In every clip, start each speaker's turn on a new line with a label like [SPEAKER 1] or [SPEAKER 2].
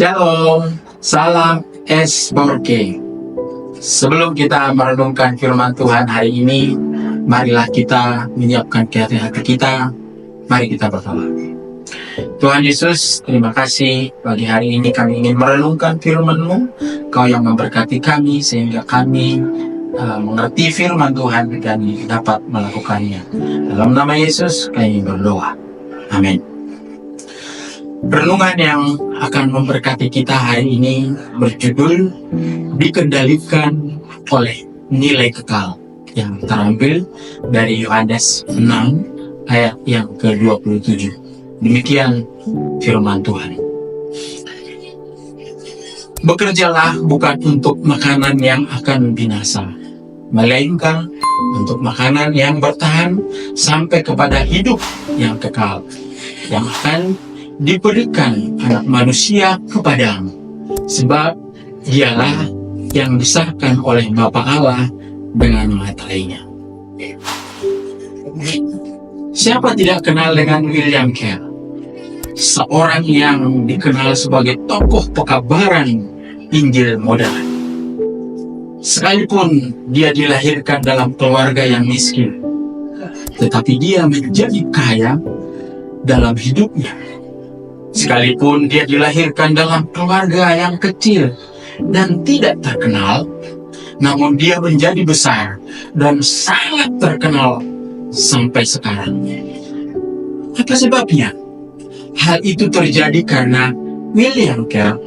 [SPEAKER 1] Shalom, salam S4K. Sebelum kita merenungkan firman Tuhan hari ini, marilah kita menyiapkan hati kita. Mari kita berdoa. Tuhan Yesus, terima kasih pagi hari ini kami ingin merenungkan firman-Mu. Kau yang memberkati kami sehingga kami mengerti firman Tuhan dan dapat melakukannya. Dalam nama Yesus kami berdoa. Amin. Renungan yang akan memberkati kita hari ini berjudul Dikendalikan oleh Nilai Kekal, yang terambil dari Yohanes 6 ayat yang ke-27. Demikian firman Tuhan. Bekerjalah bukan untuk makanan yang akan binasa, melainkan untuk makanan yang bertahan sampai kepada hidup yang kekal, yang akan diberikan Anak Manusia kepadamu, sebab Dialah yang disahkan oleh Bapa Allah dengan materainya. Siapa tidak kenal dengan William Carey, seorang yang dikenal sebagai tokoh pekabaran Injil modern. Sekalipun dia dilahirkan dalam keluarga yang miskin, tetapi dia menjadi kaya dalam hidupnya. Sekalipun dia dilahirkan dalam keluarga yang kecil dan tidak terkenal, namun dia menjadi besar dan sangat terkenal sampai sekarang. Apa sebabnya? Hal itu terjadi karena William Carey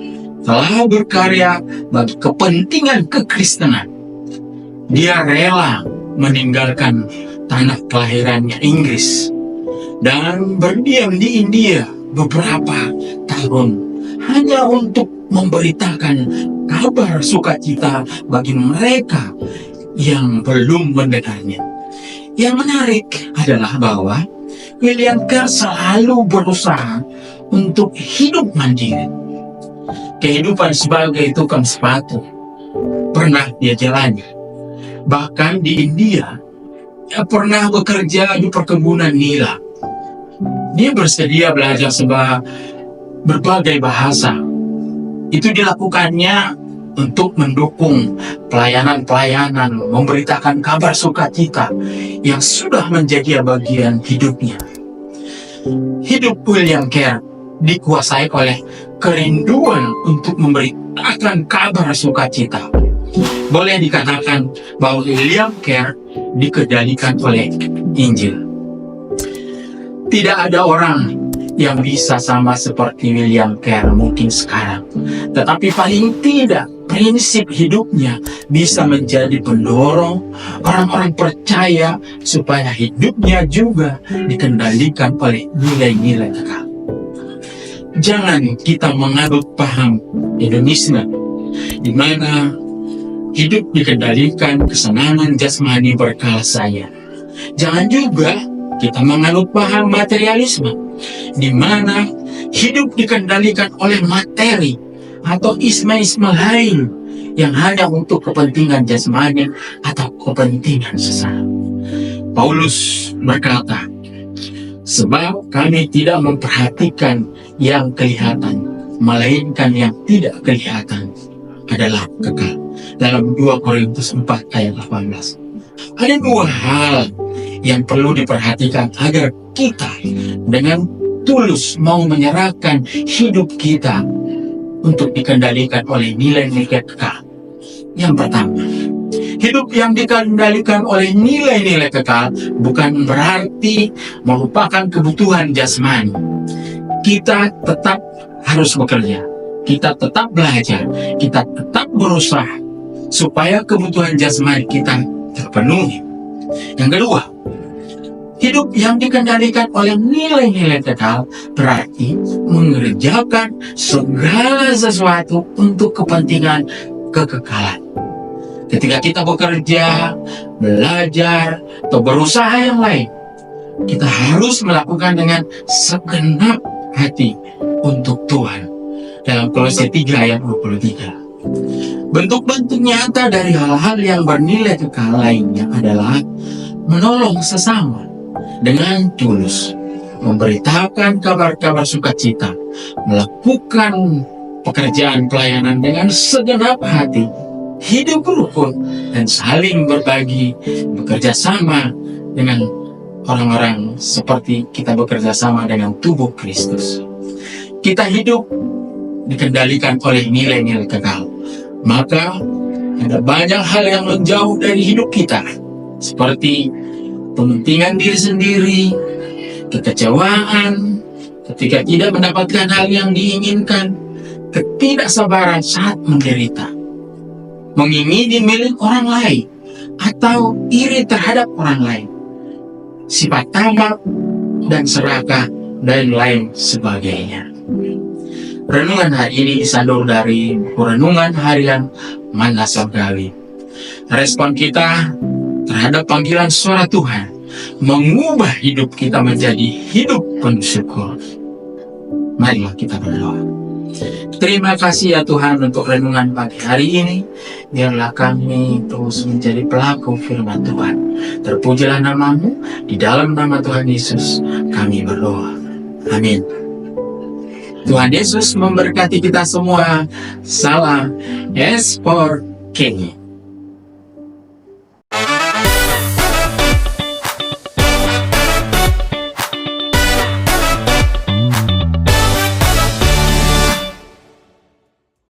[SPEAKER 1] telah berkarya bagi kepentingan kekristenan. Dia rela meninggalkan tanah kelahirannya Inggris dan berdiam di India beberapa tahun hanya untuk memberitakan kabar sukacita bagi mereka yang belum mendengarnya. Yang menarik adalah bahwa William Carey selalu berusaha untuk hidup mandiri. Kehidupan sebagai tukang sepatu pernah dia jalani. Bahkan di India, dia pernah bekerja di perkebunan nila. Dia bersedia belajar berbagai bahasa. Itu dilakukannya untuk mendukung pelayanan-pelayanan, memberitakan kabar sukacita yang sudah menjadi bagian hidupnya. Hidup William Carey dikuasai oleh kerinduan untuk memberitakan kabar sukacita. Boleh dikatakan bahwa William Carey dikendalikan oleh Injil. Tidak ada orang yang bisa sama seperti William Carey mungkin sekarang, tetapi paling tidak prinsip hidupnya bisa menjadi pendorong orang-orang percaya supaya hidupnya juga dikendalikan oleh nilai-nilai kekal. Jangan kita mengadut paham hedonisme, di mana hidup dikendalikan kesenangan jasmani berkala saya. Jangan juga kita menganut paham materialisme, di mana hidup dikendalikan oleh materi atau isme-isme lain yang hanya untuk kepentingan jasmani atau kepentingan sesaat. Paulus berkata, sebab kami tidak memperhatikan yang kelihatan, melainkan yang tidak kelihatan adalah kekal. Dalam 2 Korintus 4 ayat 18. Ada dua hal yang perlu diperhatikan agar kita dengan tulus mau menyerahkan hidup kita untuk dikendalikan oleh nilai-nilai kekal. Yang pertama, hidup yang dikendalikan oleh nilai-nilai kekal bukan berarti melupakan kebutuhan jasmani. Kita tetap harus bekerja, kita tetap belajar, kita tetap berusaha supaya kebutuhan jasmani kita terpenuhi. Yang kedua, hidup yang dikendalikan oleh nilai-nilai kekal berarti mengerjakan segala sesuatu untuk kepentingan kekekalan. Ketika kita bekerja, belajar, atau berusaha yang lain, kita harus melakukan dengan segenap hati untuk Tuhan. Dalam Kolose 3 ayat 23. Bentuk-bentuk nyata dari hal-hal yang bernilai kekal lainnya adalah menolong sesama dengan tulus, memberitakan kabar-kabar sukacita, melakukan pekerjaan pelayanan dengan segenap hati, hidup rukun dan saling berbagi, bekerja sama dengan orang-orang seperti kita bekerja sama dengan tubuh Kristus. Kita hidup dikendalikan oleh nilai-nilai kekal. Maka ada banyak hal yang menjauh dari hidup kita, seperti pementingan diri sendiri, kekecewaan ketika tidak mendapatkan hal yang diinginkan, ketidaksabaran saat menderita, mengingini milik orang lain, atau iri terhadap orang lain, sifat tamak dan serakah, dan lain sebagainya. Renungan hari ini disandur dari renungan harian Manna Surgawi. Respon kita terhadap panggilan suara Tuhan mengubah hidup kita menjadi hidup penuh syukur. Marilah kita berdoa. Terima kasih ya Tuhan untuk renungan pagi hari ini. Biarlah kami terus menjadi pelaku firman Tuhan. Terpujilah nama-Mu, di dalam nama Tuhan Yesus kami berdoa. Amin. Tuhan Yesus memberkati kita semua. Salam S4K.